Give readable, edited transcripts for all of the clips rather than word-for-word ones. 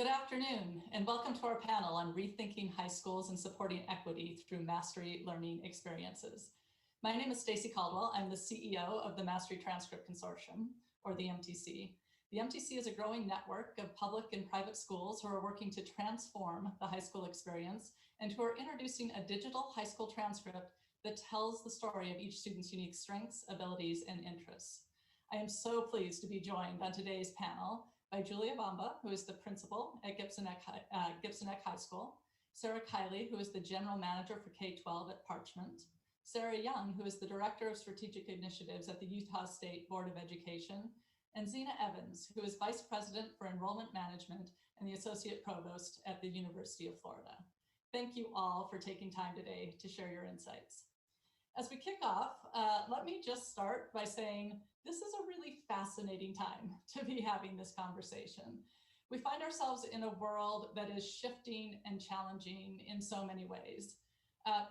Good afternoon, and welcome to our panel on rethinking high schools and supporting equity through mastery learning experiences. My name is Stacy Caldwell. I'm the CEO of the Mastery Transcript Consortium, or the MTC. The MTC is a growing network of public and private schools who are working to transform the high school experience and who are introducing a digital high school transcript that tells the story of each student's unique strengths, abilities, and interests. I am so pleased to be joined on today's panel by Julia Bamba, who is the principal at Gibson Neck High School, Sarah Kiley, who is the general manager for K-12 at Parchment, Sarah Young, who is the director of strategic initiatives at the Utah State Board of Education, and Zena Evans, who is vice president for enrollment management and the associate provost at the University of Florida. Thank you all for taking time today to share your insights. As we kick off, let me just start by saying this is a really fascinating time to be having this conversation. We find ourselves in a world that is shifting and challenging in so many ways.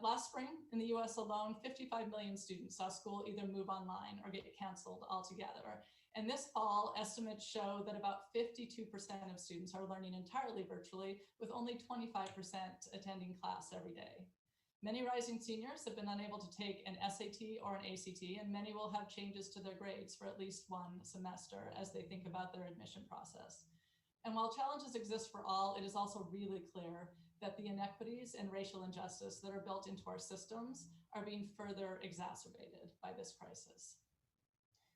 Last spring, in the US alone, 55 million students saw school either move online or get canceled altogether. And this fall, estimates show that about 52% of students are learning entirely virtually, with only 25% attending class every day. Many rising seniors have been unable to take an SAT or an ACT, and many will have changes to their grades for at least one semester as they think about their admission process. And while challenges exist for all, it is also really clear that the inequities and racial injustice that are built into our systems are being further exacerbated by this crisis.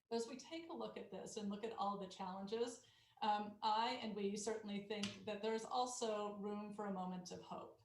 But as we take a look at this and look at all the challenges, I and we certainly think that there's also room for a moment of hope.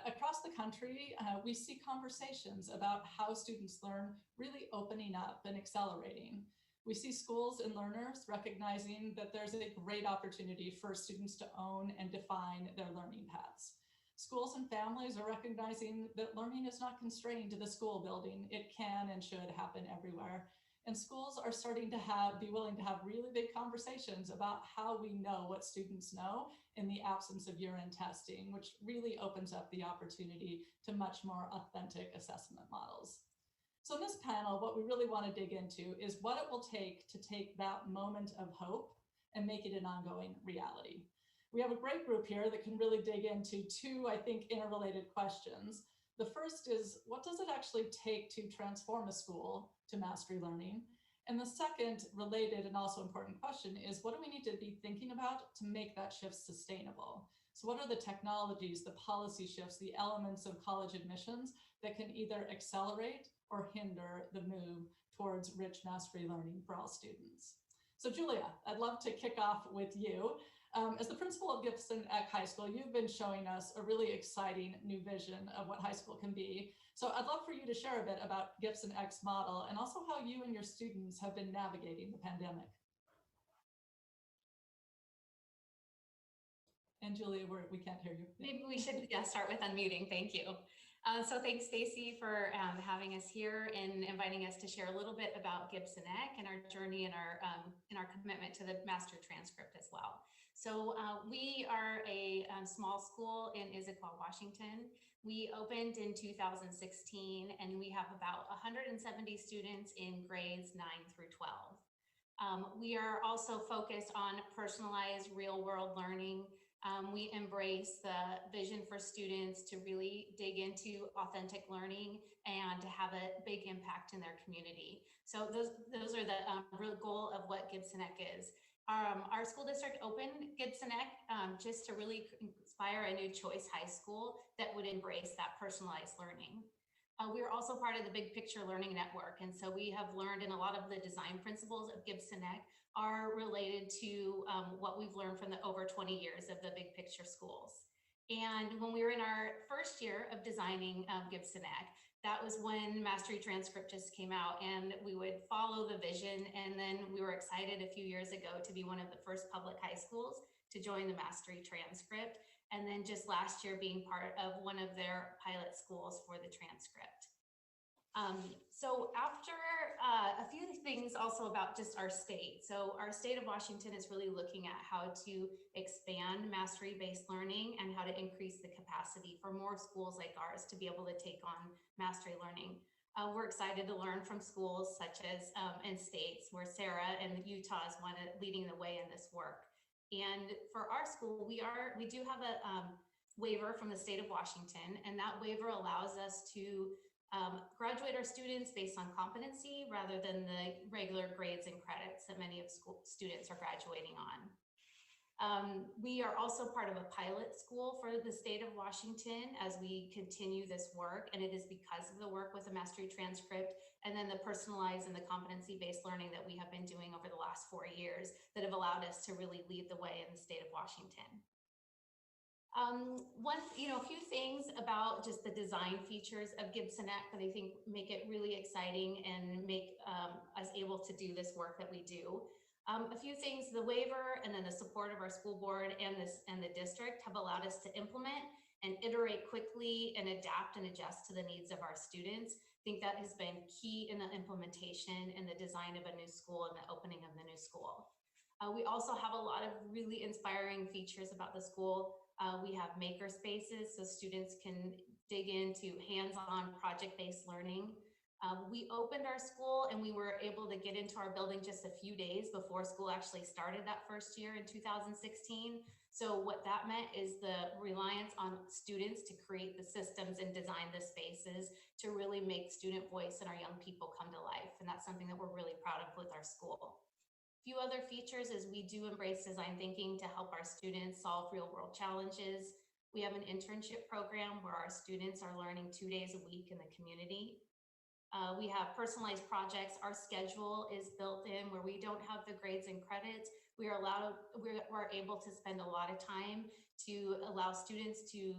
Across the country, we see conversations about how students learn really opening up and accelerating. We see schools and learners recognizing that there's a great opportunity for students to own and define their learning paths. Schools and families are recognizing that learning is not constrained to the school building. It can and should happen everywhere. And schools are starting to be willing to have really big conversations about how we know what students know in the absence of year-end testing, which really opens up the opportunity to much more authentic assessment models. So in this panel, what we really want to dig into is what it will take to take that moment of hope and make it an ongoing reality. We have a great group here that can really dig into two, I think, interrelated questions. The first is, what does it actually take to transform a school to mastery learning? And the second related and also important question is, what do we need to be thinking about to make that shift sustainable? So what are the technologies, the policy shifts, the elements of college admissions that can either accelerate or hinder the move towards rich mastery learning for all students? So Julia, I'd love to kick off with you. As the principal of Gibson Neck High School, you've been showing us a really exciting new vision of what high school can be. So I'd love for you to share a bit about Gibson Neck's model and also how you and your students have been navigating the pandemic. And Julia, we can't hear you. Maybe we should start with unmuting. Thank you. So thanks, Stacy, for having us here and inviting us to share a little bit about Gibson Neck and our journey and our commitment to the master transcript as well. So we are a small school in Issaquah, Washington. We opened in 2016, and we have about 170 students in grades 9 through 12. We are also focused on personalized real-world learning. We embrace the vision for students to really dig into authentic learning and to have a big impact in their community. So those are the real goal of what Gibson Neck is. Our school district opened Gibson Neck just to really inspire a new choice high school that would embrace that personalized learning. We are also part of the Big Picture Learning Network, and so we have learned, and a lot of the design principles of Gibson Neck are related to what we've learned from the over 20 years of the Big Picture schools. And when we were in our first year of designing Gibson Neck, that was when Mastery Transcript just came out, and we would follow the vision. And then we were excited a few years ago to be one of the first public high schools to join the Mastery Transcript. And then just last year being part of one of their pilot schools for the transcript. So after a few things also about just our state. So our state of Washington is really looking at how to expand mastery-based learning and how to increase the capacity for more schools like ours to be able to take on mastery learning. We're excited to learn from schools such as in states where Sarah and Utah is leading the way in this work. And for our school, we do have a waiver from the state of Washington, and that waiver allows us to graduate our students based on competency rather than the regular grades and credits that many of school students are graduating on. We are also part of a pilot school for the state of Washington as we continue this work, and it is because of the work with the mastery transcript and then the personalized and the competency-based learning that we have been doing over the last 4 years that have allowed us to really lead the way in the state of Washington. A few things about just the design features of Gibson Act that I think make it really exciting and make us able to do this work that we do. A few things, the waiver and then the support of our school board and the district have allowed us to implement and iterate quickly and adapt and adjust to the needs of our students. I think that has been key in the implementation and the design of a new school and the opening of the new school. We also have a lot of really inspiring features about the school. We have maker spaces so students can dig into hands-on project-based learning. We opened our school and we were able to get into our building just a few days before school actually started that first year in 2016. So what that meant is the reliance on students to create the systems and design the spaces to really make student voice and our young people come to life. And that's something that we're really proud of with our school. A few other features is we do embrace design thinking to help our students solve real world challenges. We have an internship program where our students are learning 2 days a week in the community. We have personalized projects. Our schedule is built in where we don't have the grades and credits. We're able to spend a lot of time to allow students to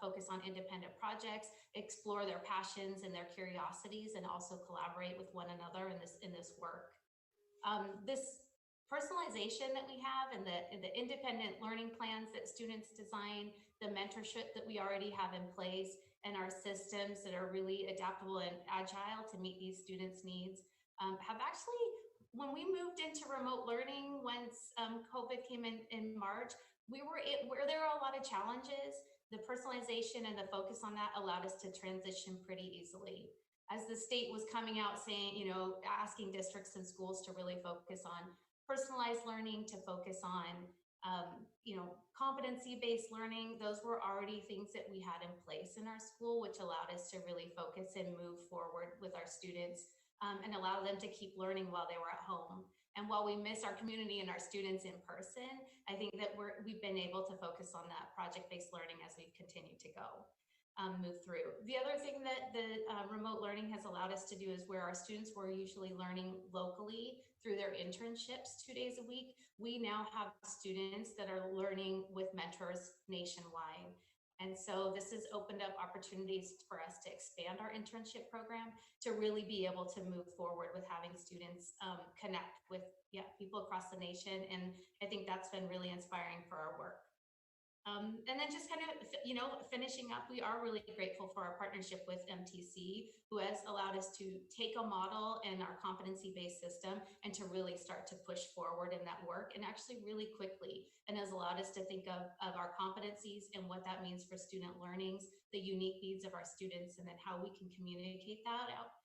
focus on independent projects, explore their passions and their curiosities, and also collaborate with one another in this work. This personalization that we have and the independent learning plans that students design, the mentorship that we already have in place, and our systems that are really adaptable and agile to meet these students' needs have actually, when we moved into remote learning, once COVID came in March, there were a lot of challenges. The personalization and the focus on that allowed us to transition pretty easily. As the state was coming out saying, asking districts and schools to really focus on personalized learning, to focus on competency-based learning, those were already things that we had in place in our school, which allowed us to really focus and move forward with our students and allow them to keep learning while they were at home. And while we miss our community and our students in person, I think that we've been able to focus on that project-based learning as we've continued to go. Move through. The other thing that the remote learning has allowed us to do is where our students were usually learning locally through their internships 2 days a week, we now have students that are learning with mentors nationwide. And so this has opened up opportunities for us to expand our internship program to really be able to move forward with having students connect with people across the nation. And I think that's been really inspiring for our work. And then just kind of, finishing up, we are really grateful for our partnership with MTC, who has allowed us to take a model and our competency-based system and to really start to push forward in that work, and actually really quickly, and has allowed us to think of our competencies and what that means for student learnings, the unique needs of our students, and then how we can communicate that out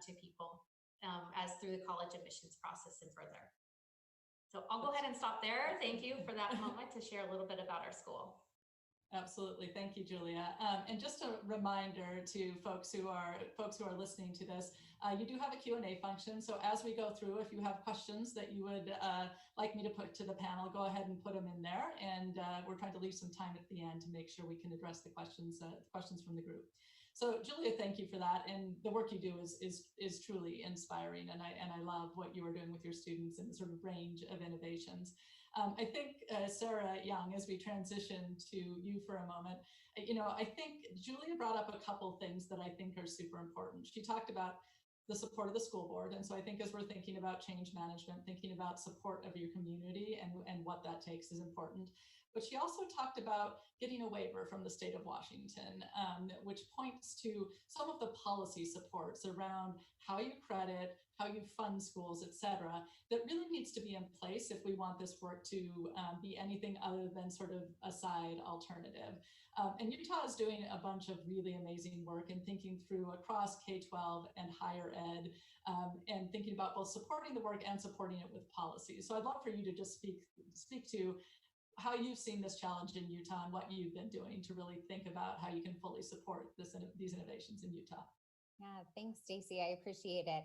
to people as through the college admissions process and further. So I'll go ahead and stop there. Thank you for that moment to share a little bit about our school. Absolutely. Thank you, Julia. And just a reminder to folks who are listening to this, you do have a Q&A function. So as we go through, if you have questions that you would like me to put to the panel, go ahead and put them in there. And we're trying to leave some time at the end to make sure we can address the questions from the group. So Julia, thank you for that. And the work you do is truly inspiring. And I love what you are doing with your students and the sort of range of innovations. I think, Sarah Young, as we transition to you for a moment, I think Julia brought up a couple things that I think are super important. She talked about the support of the school board. And so I think as we're thinking about change management, thinking about support of your community and what that takes is important. But she also talked about getting a waiver from the state of Washington, which points to some of the policy supports around how you credit, how you fund schools, et cetera, that really needs to be in place if we want this work to be anything other than sort of a side alternative. And Utah is doing a bunch of really amazing work in thinking through across K-12 and higher ed, and thinking about both supporting the work and supporting it with policy. So I'd love for you to just speak to how you've seen this challenge in Utah and what you've been doing to really think about how you can fully support these innovations in Utah. Yeah, thanks, Stacey. I appreciate it.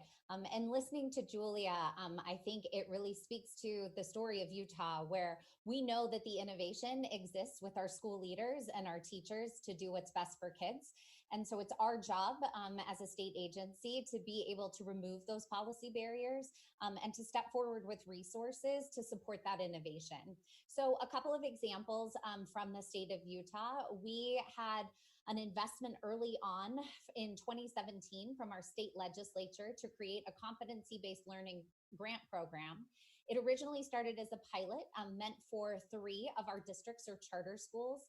And listening to Julia, I think it really speaks to the story of Utah, where we know that the innovation exists with our school leaders and our teachers to do what's best for kids. And so it's our job as a state agency to be able to remove those policy barriers and to step forward with resources to support that innovation. So a couple of examples from the state of Utah. We had an investment early on in 2017 from our state legislature to create a competency-based learning grant program. It originally started as a pilot meant for 3 of our districts or charter schools.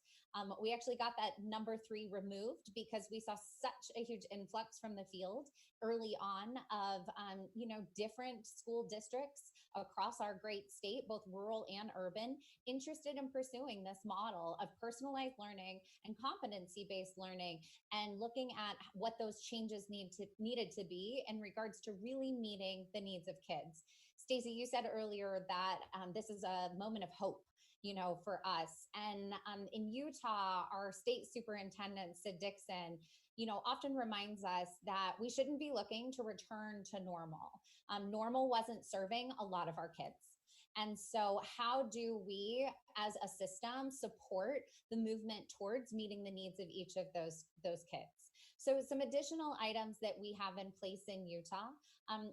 We actually got that number 3 removed because we saw such a huge influx from the field early on of different school districts across our great state, both rural and urban, interested in pursuing this model of personalized learning and competency-based learning, and looking at what those changes needed to be in regards to really meeting the needs of kids. Stacey, you said earlier that this is a moment of hope, for us. And in Utah, our state superintendent, Sid Dixon, often reminds us that we shouldn't be looking to return to normal. Normal wasn't serving a lot of our kids. And so how do we, as a system, support the movement towards meeting the needs of each of those kids? So some additional items that we have in place in Utah,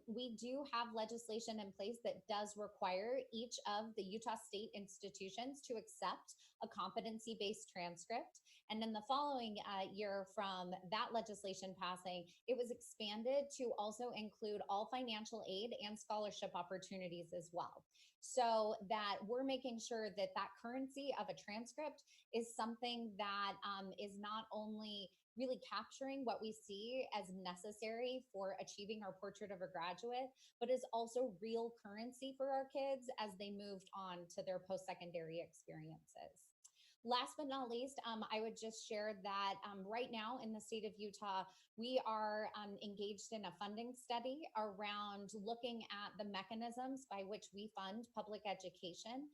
we do have legislation in place that does require each of the Utah state institutions to accept a competency-based transcript. And in the following year from that legislation passing, it was expanded to also include all financial aid and scholarship opportunities as well. So that we're making sure that that currency of a transcript is something that is not only really capturing what we see as necessary for achieving our portrait of a graduate, but is also real currency for our kids as they moved on to their post-secondary experiences. Last but not least, I would just share that right now in the state of Utah, we are engaged in a funding study around looking at the mechanisms by which we fund public education.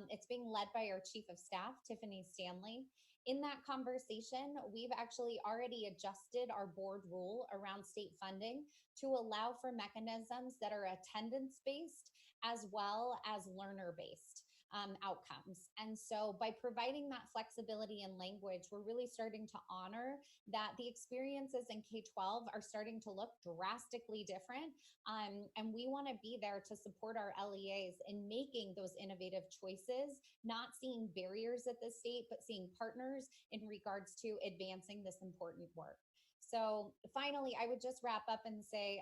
It's being led by our Chief of Staff, Tiffany Stanley. In that conversation, we've actually already adjusted our board rule around state funding to allow for mechanisms that are attendance-based as well as learner-based outcomes. And so by providing that flexibility in language, we're really starting to honor that the experiences in K-12 are starting to look drastically different. And we want to be there to support our LEAs in making those innovative choices, not seeing barriers at the state, but seeing partners in regards to advancing this important work. So finally, I would just wrap up and say,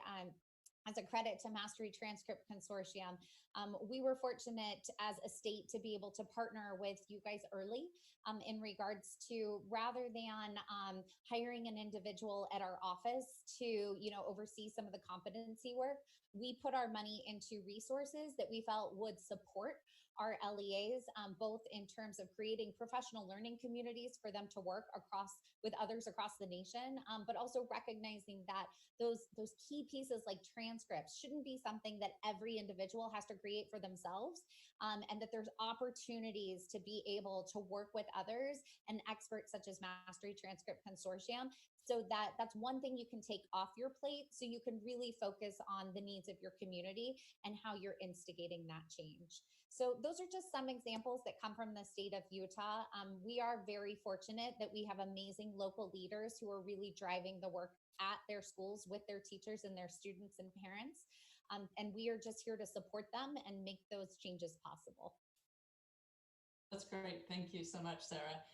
as a credit to Mastery Transcript Consortium, we were fortunate as a state to be able to partner with you guys early in regards to, rather than hiring an individual at our office to oversee some of the competency work, we put our money into resources that we felt would support our LEAs, both in terms of creating professional learning communities for them to work with others across the nation, but also recognizing that those key pieces like transcripts shouldn't be something that every individual has to create for themselves, and that there's opportunities to be able to work with others and experts such as Mastery Transcript Consortium. So that's one thing you can take off your plate, so you can really focus on the needs of your community and how you're instigating that change. So those are just some examples that come from the state of Utah. We are very fortunate that we have amazing local leaders who are really driving the work at their schools with their teachers and their students and parents. And we are just here to support them and make those changes possible. That's great. Thank you so much, Sarah.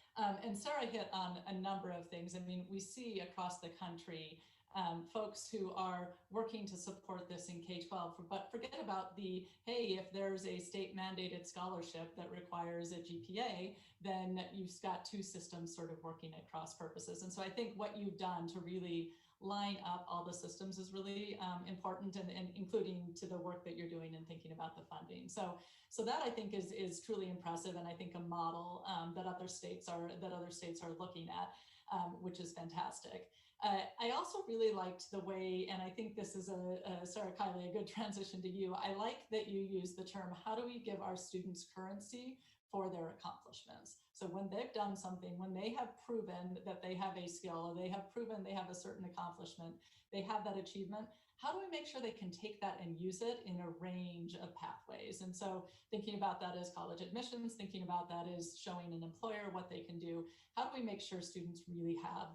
And Sarah hit on a number of things. I mean, we see across the country folks who are working to support this in K-12, but forget about hey, if there's a state mandated scholarship that requires a GPA, then you've got 2 systems sort of working at cross purposes. And so I think what you've done to really line up all the systems is really important, and including to the work that you're doing and thinking about the funding. So that I think is truly impressive, and I think a model that other states are looking at, which is fantastic. I also really liked the way, and I think this is Sarah Kiley, a good transition to you. I like that you use the term, how do we give our students currency for their accomplishments? So when they've done something, when they have proven that they have a skill, or they have proven they have a certain accomplishment, they have that achievement, how do we make sure they can take that and use it in a range of pathways? And so thinking about that as college admissions, thinking about that as showing an employer what they can do, how do we make sure students really have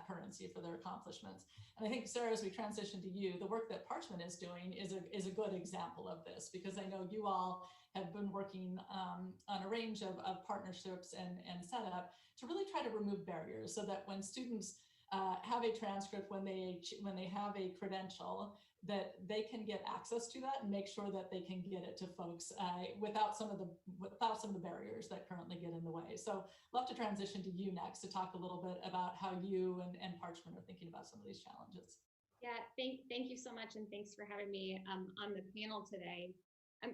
currency for their accomplishments? And I think, Sarah, as we transition to you, the work that Parchment is doing is a good example of this, because I know you all have been working on a range of partnerships and setup to really try to remove barriers, so that when students have a transcript, when they have a credential, that they can get access to that and make sure that they can get it to folks without some of the barriers that currently get in the way. So love to transition to you next to talk a little bit about how you and Parchment are thinking about some of these challenges. Yeah, thank you so much, and thanks for having me on the panel today.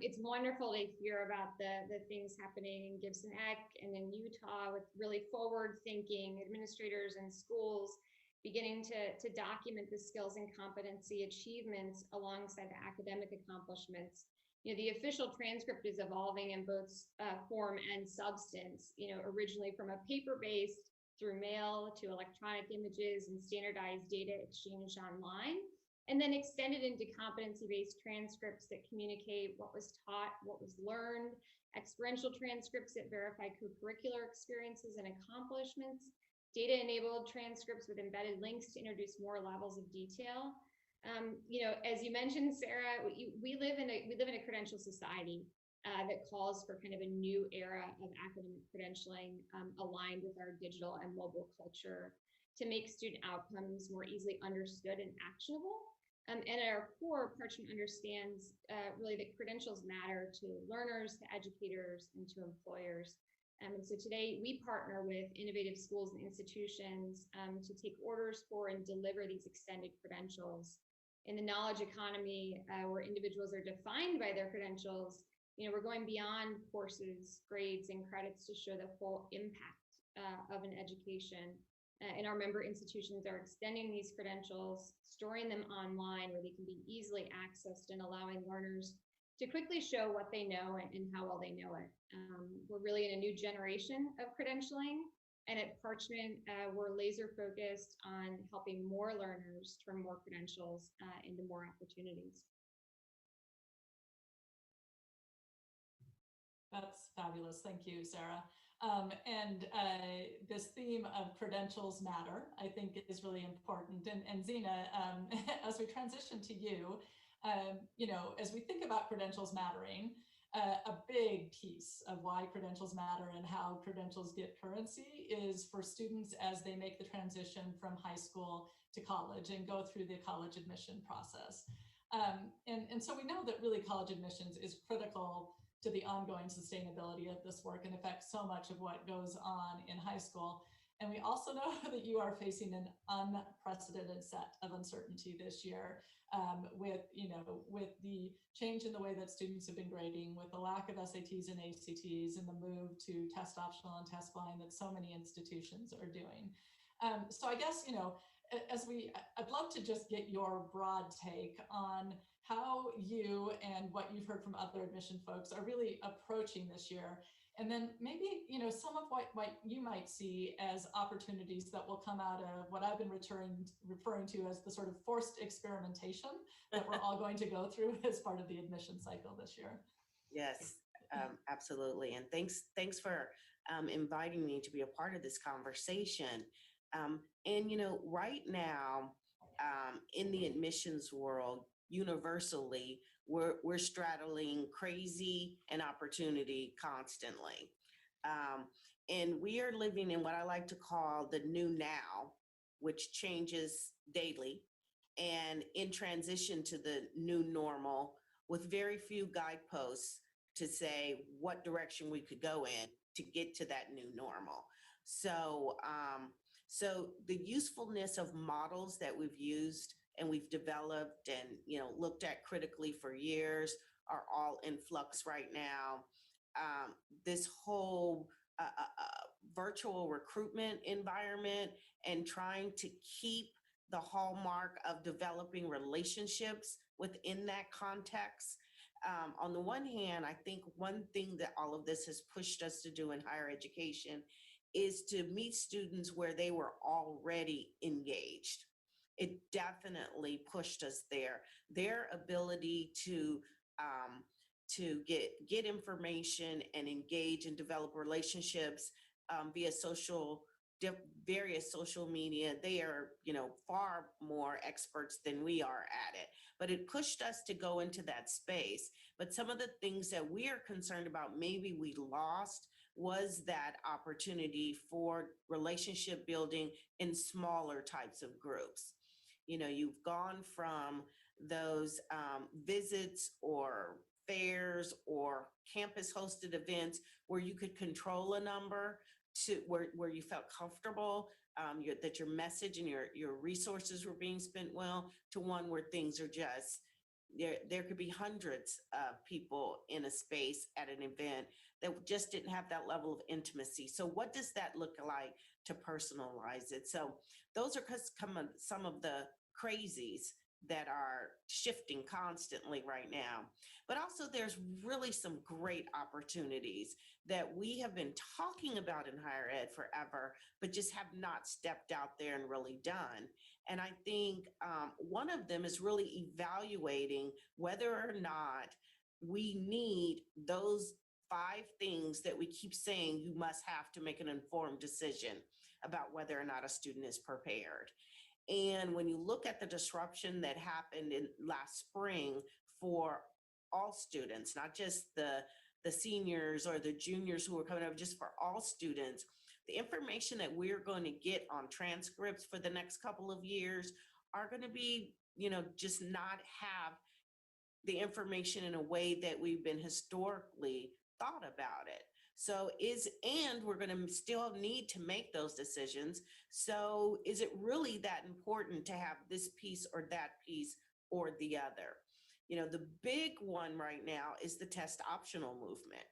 It's wonderful to hear about the things happening in Gibson Eck and in Utah, with really forward-thinking administrators and schools beginning to document the skills and competency achievements alongside the academic accomplishments. You know, the official transcript is evolving in both form and substance, you know, originally from a paper-based through mail to electronic images and standardized data exchanged online, and then extended into competency-based transcripts that communicate what was taught, what was learned, experiential transcripts that verify co-curricular experiences and accomplishments, data-enabled transcripts with embedded links to introduce more levels of detail. You know, as you mentioned, Sarah, we live in a credential society that calls for kind of a new era of academic credentialing aligned with our digital and mobile culture to make student outcomes more easily understood and actionable. And at our core, Parchment understands really that credentials matter to learners, to educators, and to employers. And so today we partner with innovative schools and institutions to take orders for and deliver these extended credentials. In the knowledge economy, where individuals are defined by their credentials, you know, we're going beyond courses, grades, and credits to show the full impact of an education. And our member institutions are extending these credentials, storing them online where they can be easily accessed, and allowing learners to quickly show what they know and how well they know it. We're really in a new generation of credentialing, and at Parchment, we're laser focused on helping more learners turn more credentials into more opportunities. That's fabulous. Thank you, Sarah. And this theme of credentials matter, I think, is really important. And Zena, as we transition to you, you know, as we think about credentials mattering, a big piece of why credentials matter and how credentials get currency is for students as they make the transition from high school to college and go through the college admission process. And so we know that really college admissions is critical to the ongoing sustainability of this work and affects so much of what goes on in high school. And we also know that you are facing an unprecedented set of uncertainty this year with the change in the way that students have been grading, with the lack of SATs and ACTs, and the move to test optional and test blind that so many institutions are doing. So I guess, you know, I'd love to just get your broad take on how you and what you've heard from other admission folks are really approaching this year. And then maybe, you know, some of what you might see as opportunities that will come out of what I've been referring to as the sort of forced experimentation that we're all going to go through as part of the admission cycle this year. Yes, absolutely. And thanks for inviting me to be a part of this conversation. And, you know, right now in the admissions world, universally, we're straddling crazy and opportunity constantly. And we are living in what I like to call the new now, which changes daily, and in transition to the new normal, with very few guideposts to say what direction we could go in to get to that new normal. So So the usefulness of models that we've used and we've developed and, looked at critically for years are all in flux right now. This whole virtual recruitment environment and trying to keep the hallmark of developing relationships within that context. On the one hand, I think one thing that all of this has pushed us to do in higher education is to meet students where they were already engaged. It definitely pushed us there. Their ability to get information and engage and develop relationships via various social media. They are, far more experts than we are at it, but it pushed us to go into that space. But some of the things that we are concerned about, maybe we lost, was that opportunity for relationship building in smaller types of groups. You've gone from those visits or fairs or campus hosted events where you could control a number to where you felt comfortable, that your message and your resources were being spent well, to one where things are just, there could be hundreds of people in a space at an event that just didn't have that level of intimacy. So what does that look like to personalize it? So those are some of the crazies that are shifting constantly right now. But also there's really some great opportunities that we have been talking about in higher ed forever, but just have not stepped out there and really done. And I think one of them is really evaluating whether or not we need those 5 things that we keep saying you must have to make an informed decision about whether or not a student is prepared. And when you look at the disruption that happened in last spring for all students, not just the seniors or the juniors who are coming up, just for all students, the information that we're going to get on transcripts for the next couple of years are going to be, just not have the information in a way that we've been historically thought about it. So and we're going to still need to make those decisions. So is it really that important to have this piece or that piece or the other? The big one right now is the test optional movement.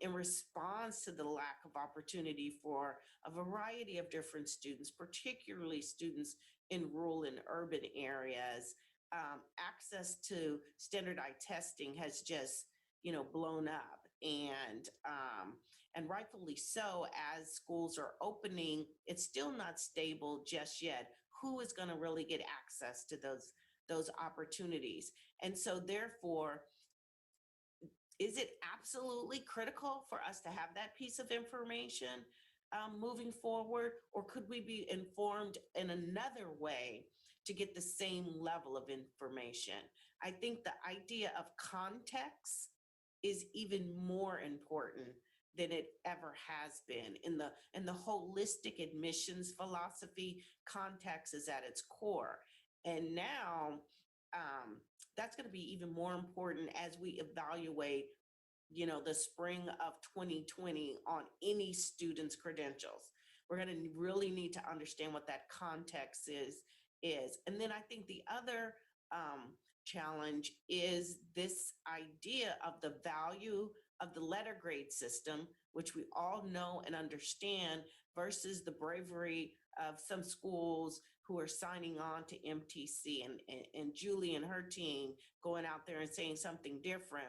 In response to the lack of opportunity for a variety of different students, particularly students in rural and urban areas, access to standardized testing has just, blown up. And rightfully so, as schools are opening, it's still not stable just yet. Who is going to really get access to those opportunities? And so therefore, is it absolutely critical for us to have that piece of information moving forward? Or could we be informed in another way to get the same level of information? I think the idea of context is even more important than it ever has been. In the holistic admissions philosophy, context is at its core. And now that's going to be even more important as we evaluate, the spring of 2020 on any student's credentials. We're going to really need to understand what that context is. And then I think the other challenge is this idea of the value of the letter grade system, which we all know and understand, versus the bravery of some schools who are signing on to MTC and Julie and her team going out there and saying something different.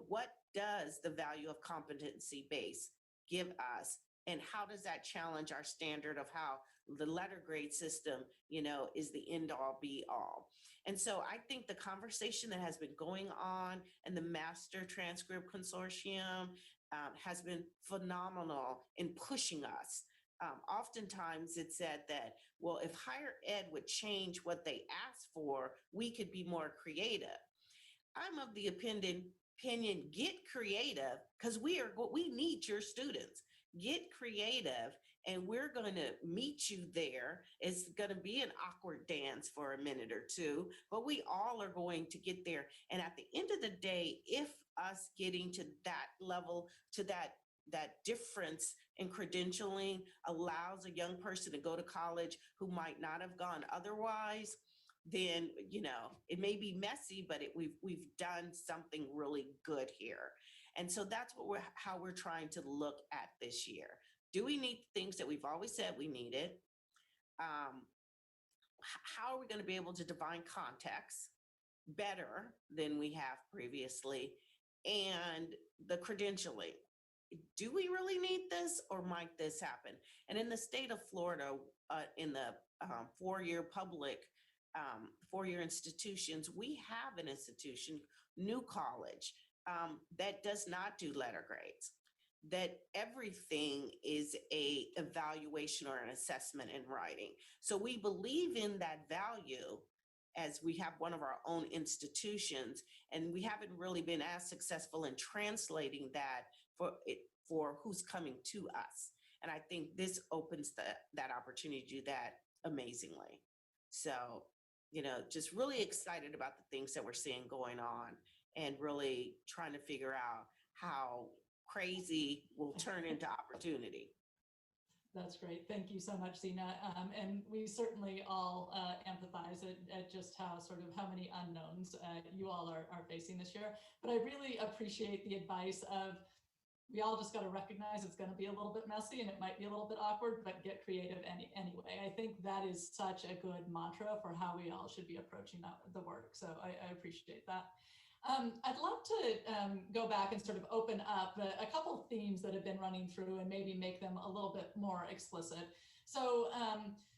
What does the value of competency base give us? And how does that challenge our standard of how the letter grade system, is the end all be all? And so I think the conversation that has been going on in the Master Transcript Consortium has been phenomenal in pushing us. Oftentimes it's said that, well, if higher ed would change what they ask for, we could be more creative. I'm of the opinion, get creative, because we need your students. Get creative, and we're going to meet you there. It's going to be an awkward dance for a minute or two, but we all are going to get there. And at the end of the day, if us getting to that level, to that that difference in credentialing allows a young person to go to college who might not have gone otherwise, then, you know, it may be messy, but we've done something really good here. And so that's how we're trying to look at this year. Do we need things that we've always said we needed? How are we going to be able to define context better than we have previously? And the credentialing. Do we really need this, or might this happen? And in the state of Florida, in the four-year public, four-year institutions, we have an institution, New College, that does not do letter grades, that everything is a evaluation or an assessment in writing. So we believe in that value, as we have one of our own institutions, and we haven't really been as successful in translating that for who's coming to us. And I think this opens that opportunity to do that amazingly. So, you know, just really excited about the things that we're seeing going on, and really trying to figure out how crazy will turn into opportunity. That's great. Thank you so much, Zena. And we certainly all empathize at just how many unknowns you all are facing this year. But I really appreciate the advice of, we all just got to recognize it's going to be a little bit messy and it might be a little bit awkward, but get creative anyway. I think that is such a good mantra for how we all should be approaching the work. So I appreciate that. I'd love to go back and sort of open up a couple of themes that have been running through and maybe make them a little bit more explicit. So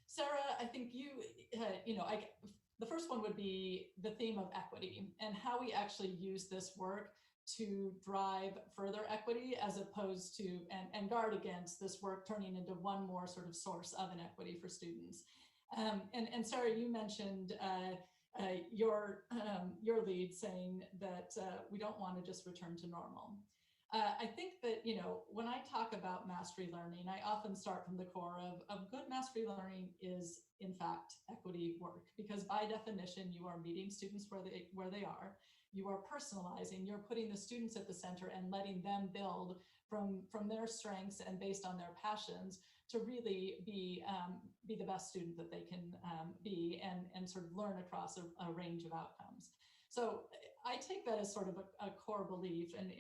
Sarah, I think the first one would be the theme of equity and how we actually use this work to drive further equity, as opposed to, and guard against this work turning into one more sort of source of inequity for students. And Sarah, you mentioned your lead saying that we don't want to just return to normal. I think that, you know, when I talk about mastery learning, I often start from the core of good mastery learning is, in fact, equity work, because by definition, you are meeting students where they are. You are personalizing, you're putting the students at the center and letting them build from their strengths and based on their passions to really be the best student that they can be, and sort of learn across a range of outcomes. So I take that as sort of a core belief, and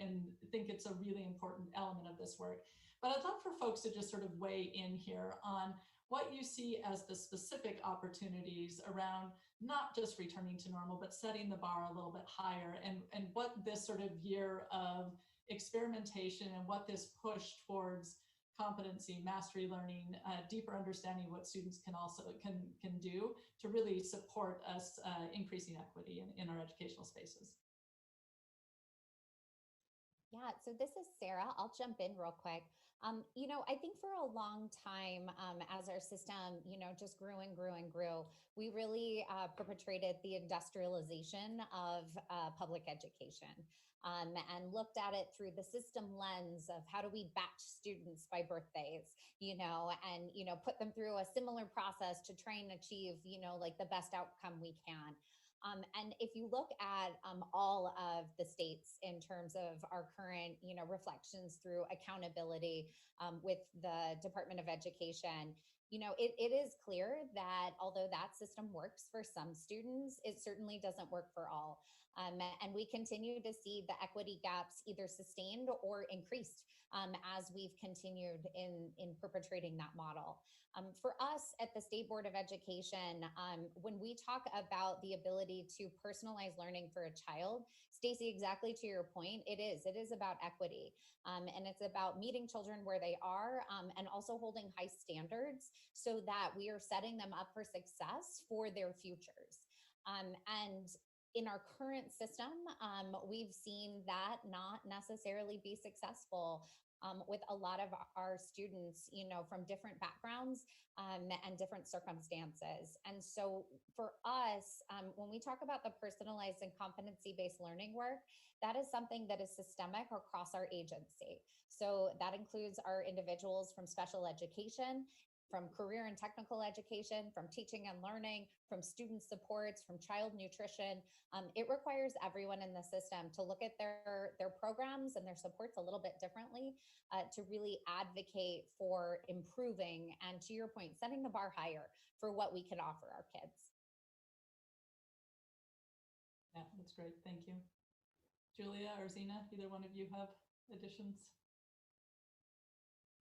think it's a really important element of this work. But I'd love for folks to just sort of weigh in here on what you see as the specific opportunities around not just returning to normal, but setting the bar a little bit higher, and what this sort of year of experimentation and what this push towards competency, mastery learning, deeper understanding of what students can do to really support us increasing equity in our educational spaces. Yeah, so this is Sarah. I'll jump in real quick. You know, I think for a long time, as our system, you know, just grew and grew and grew, we really perpetrated the industrialization of public education, and looked at it through the system lens of how do we batch students by birthdays, you know, and, you know, put them through a similar process to try and achieve, you know, like the best outcome we can. And if you look at all of the states in terms of our current, you know, reflections through accountability with the Department of Education, you know, it is clear that although that system works for some students, it certainly doesn't work for all. And we continue to see the equity gaps either sustained or increased as we've continued in perpetrating that model. For us at the State Board of Education, when we talk about the ability to personalize learning for a child, Stacey, exactly to your point, it is about equity. And it's about meeting children where they are, and also holding high standards so that we are setting them up for success for their futures. And in our current system, we've seen that not necessarily be successful with a lot of our students, you know, from different backgrounds and different circumstances. And so for us, when we talk about the personalized and competency-based learning work, that is something that is systemic across our agency. So that includes our individuals from special education, from career and technical education, from teaching and learning, from student supports, from child nutrition. It requires everyone in the system to look at their programs and their supports a little bit differently, to really advocate for improving and, to your point, setting the bar higher for what we can offer our kids. Yeah, that's great. Thank you. Julia or Zena, either one of you have additions?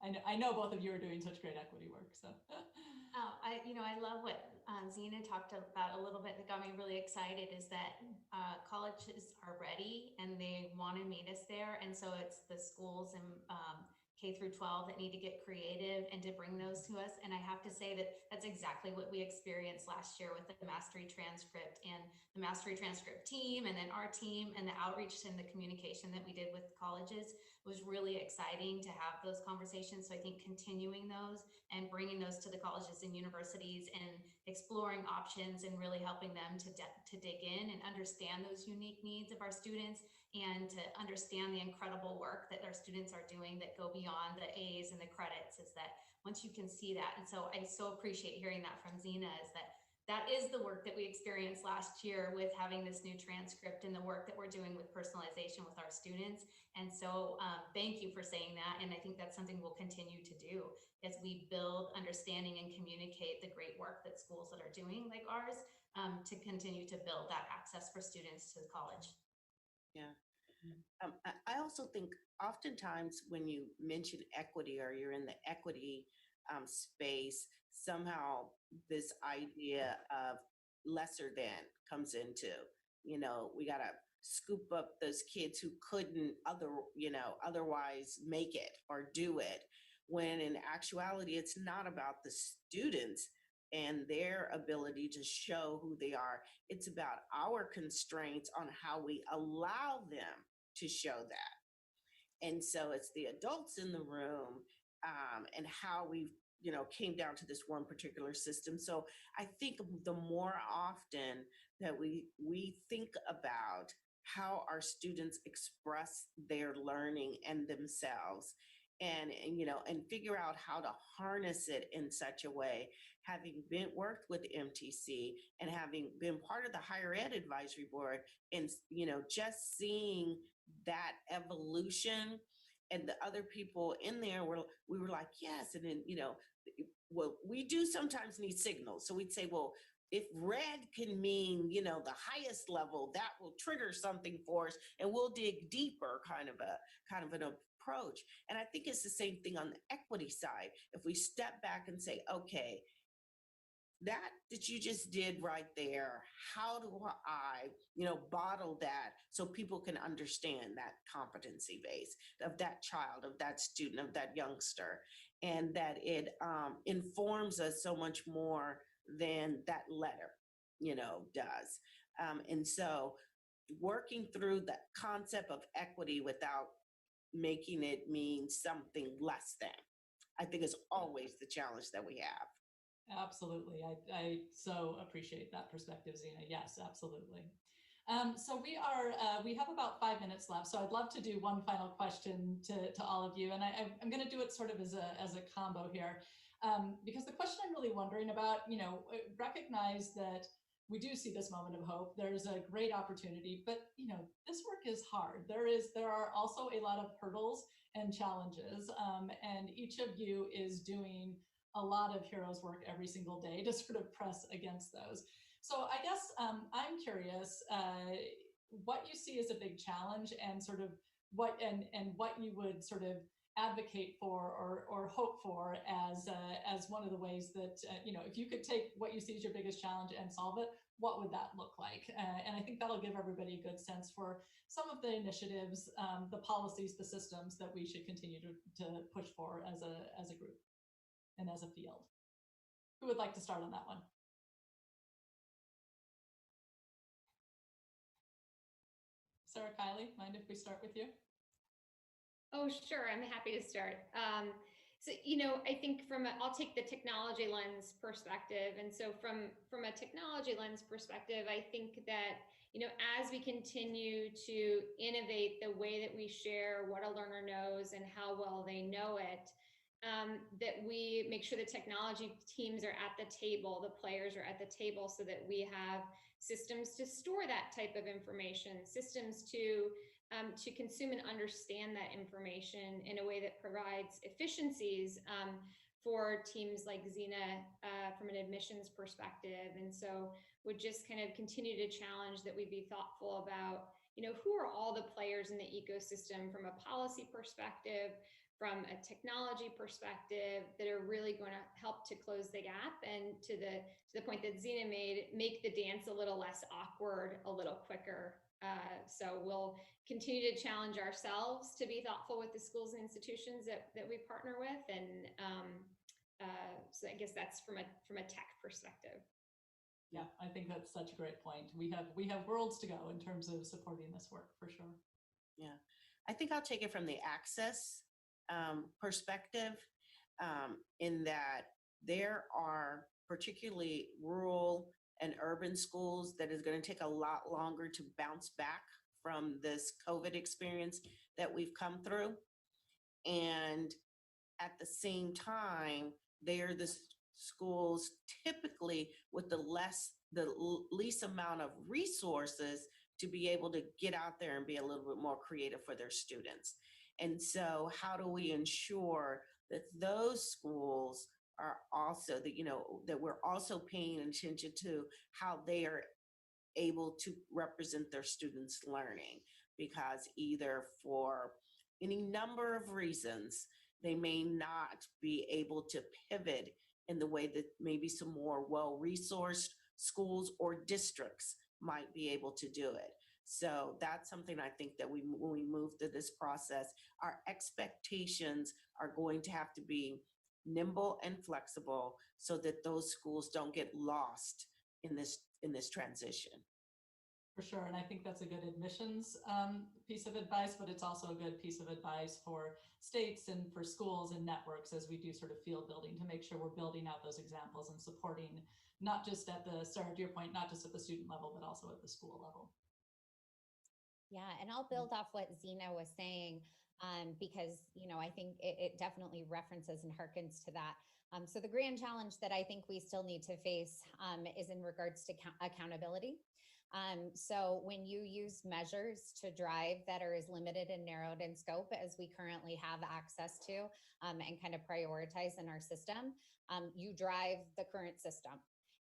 I know both of you are doing such great equity work, so. I love what Zena talked about a little bit that got me really excited is that colleges are ready and they want to meet us there. And so it's the schools and K through 12 that need to get creative and to bring those to us. And I have to say that that's exactly what we experienced last year with the Mastery Transcript and the Mastery Transcript team, and then our team, and the outreach and the communication that we did with colleges was really exciting to have those conversations. So I think continuing those and bringing those to the colleges and universities and exploring options and really helping them to dig in and understand those unique needs of our students and to understand the incredible work that our students are doing that go beyond the A's and the credits, is that once you can see that. And so I so appreciate hearing that from Zena, is that is the work that we experienced last year with having this new transcript and the work that we're doing with personalization with our students. And so thank you for saying that. And I think that's something we'll continue to do as we build understanding and communicate the great work that schools that are doing like ours to continue to build that access for students to college. Yeah. I also think oftentimes when you mention equity or you're in the equity space, somehow this idea of lesser than comes into, we got to scoop up those kids who couldn't otherwise make it or do it, when in actuality, it's not about the students and their ability to show who they are. It's about our constraints on how we allow them to show that. And so it's the adults in the room and how we came down to this one particular system. So I think the more often that we think about how our students express their learning and themselves, and figure out how to harness it in such a way, having worked with MTC and having been part of the higher ed advisory board, and just seeing that evolution, and the other people in there we were like, yes. And then well, we do sometimes need signals, so we'd say, well, if red can mean the highest level, that will trigger something for us, and we'll dig deeper, kind of an approach. And I think it's the same thing on the equity side. If we step back and say, okay, that you just did right there, how do I bottle that so people can understand that competency base of that child, of that student, of that youngster, and that it informs us so much more than that letter does. And so working through the concept of equity without making it mean something less than, I think is always the challenge that we have. Absolutely. I so appreciate that perspective, Zena. Yes, absolutely. So we have about 5 minutes left. So I'd love to do one final question to all of you. And I'm going to do it sort of as a combo here. Because the question I'm really wondering about, recognize that we do see this moment of hope. There's a great opportunity, but this work is hard. There are also a lot of hurdles and challenges, and each of you is doing a lot of heroes work every single day to sort of press against those. So I guess I'm curious what you see as a big challenge, and sort of what you would sort of advocate for or hope for as one of the ways that if you could take what you see as your biggest challenge and solve it, what would that look like? And I think that'll give everybody a good sense for some of the initiatives, the policies, the systems that we should continue to push for as a group and as a field. Who would like to start on that one? Sarah, Kylie, mind if we start with you? Oh, sure. I'm happy to start. So, I think I'll take the technology lens perspective. And so from a technology lens perspective, I think that, as we continue to innovate the way that we share what a learner knows and how well they know it, that we make sure the technology teams are at the table, the players are at the table, so that we have systems to store that type of information, systems to consume and understand that information in a way that provides efficiencies for teams like Xena from an admissions perspective. And so would just kind of continue to challenge that we be thoughtful about, who are all the players in the ecosystem from a policy perspective, from a technology perspective, that are really going to help to close the gap, and to the point that Xena made, make the dance a little less awkward, a little quicker. So we'll continue to challenge ourselves to be thoughtful with the schools and institutions that we partner with, and so I guess that's from a tech perspective. Yeah, I think that's such a great point. We have worlds to go in terms of supporting this work, for sure. Yeah, I think I'll take it from the access perspective, in that there are particularly rural and urban schools that is going to take a lot longer to bounce back from this COVID experience that we've come through. And at the same time, they're the schools typically with the least amount of resources to be able to get out there and be a little bit more creative for their students. And so how do we ensure that those schools are also, that we're also paying attention to how they are able to represent their students' learning? Because either for any number of reasons, they may not be able to pivot in the way that maybe some more well-resourced schools or districts might be able to do it. So that's something I think that when we move through this process, our expectations are going to have to be nimble and flexible, so that those schools don't get lost in this transition. For sure, and I think that's a good admissions piece of advice, but it's also a good piece of advice for states and for schools and networks as we do sort of field building, to make sure we're building out those examples and supporting, not just at the, Sarah, to your point, not just at the student level, but also at the school level. Yeah, and I'll build off what Xena was saying, because, I think it definitely references and harkens to that. So the grand challenge that I think we still need to face is in regards to accountability. So when you use measures to drive that are as limited and narrowed in scope as we currently have access to, and kind of prioritize in our system, you drive the current system.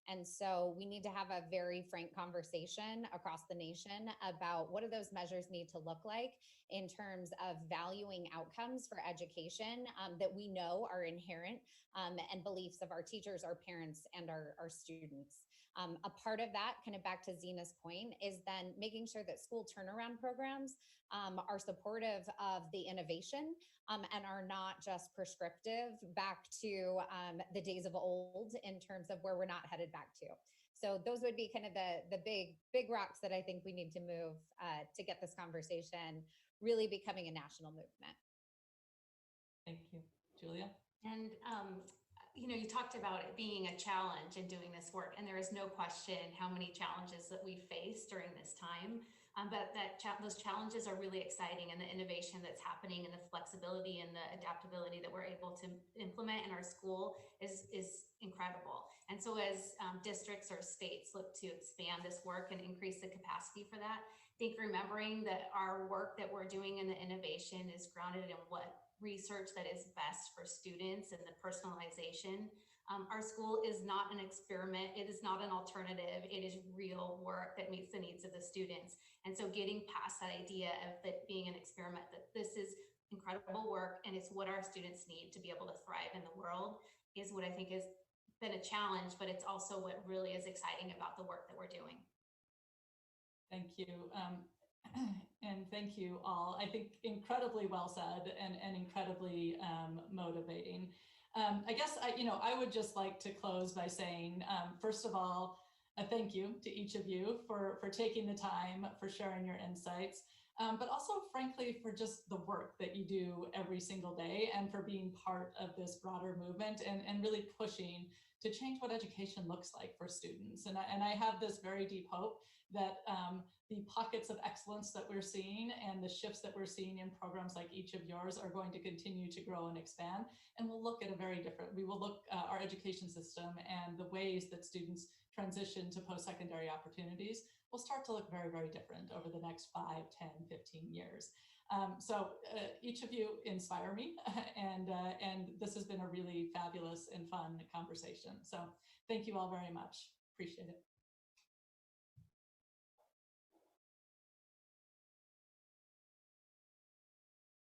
And so we need to have a very frank conversation across the nation about what do those measures need to look like in terms of valuing outcomes for education that we know are inherent, and beliefs of our teachers, our parents, and our students. A part of that, kind of back to Xena's point, is then making sure that school turnaround programs are supportive of the innovation, and are not just prescriptive back to the days of old in terms of where we're not headed back to. So those would be kind of the big rocks that I think we need to move to get this conversation really becoming a national movement. Thank you. Julia? And you talked about it being a challenge in doing this work, and there is no question how many challenges that we face during this time. But those challenges are really exciting, and the innovation that's happening, and the flexibility and the adaptability that we're able to implement in our school is incredible. And so as districts or states look to expand this work and increase the capacity for that, I think remembering that our work that we're doing in the innovation is grounded in what research that is best for students and the personalization. Our school is not an experiment. It is not an alternative. It is real work that meets the needs of the students. And so getting past that idea of it being an experiment, that this is incredible work and it's what our students need to be able to thrive in the world, is what I think has been a challenge, but it's also what really is exciting about the work that we're doing. Thank you. And thank you all. I think incredibly well said and incredibly motivating. I guess I would just like to close by saying, first of all, a thank you to each of you for taking the time, for sharing your insights. but also, frankly, for just the work that you do every single day and for being part of this broader movement and really pushing to change what education looks like for students. And I have this very deep hope that the pockets of excellence that we're seeing and the shifts that we're seeing in programs like each of yours are going to continue to grow and expand. And we'll look at a very different, we will look at our education system and the ways that students transition to post-secondary opportunities will start to look very, very different over the next 5, 10, 15 years. So each of you inspire me, and this has been a really fabulous and fun conversation. So thank you all very much. Appreciate it.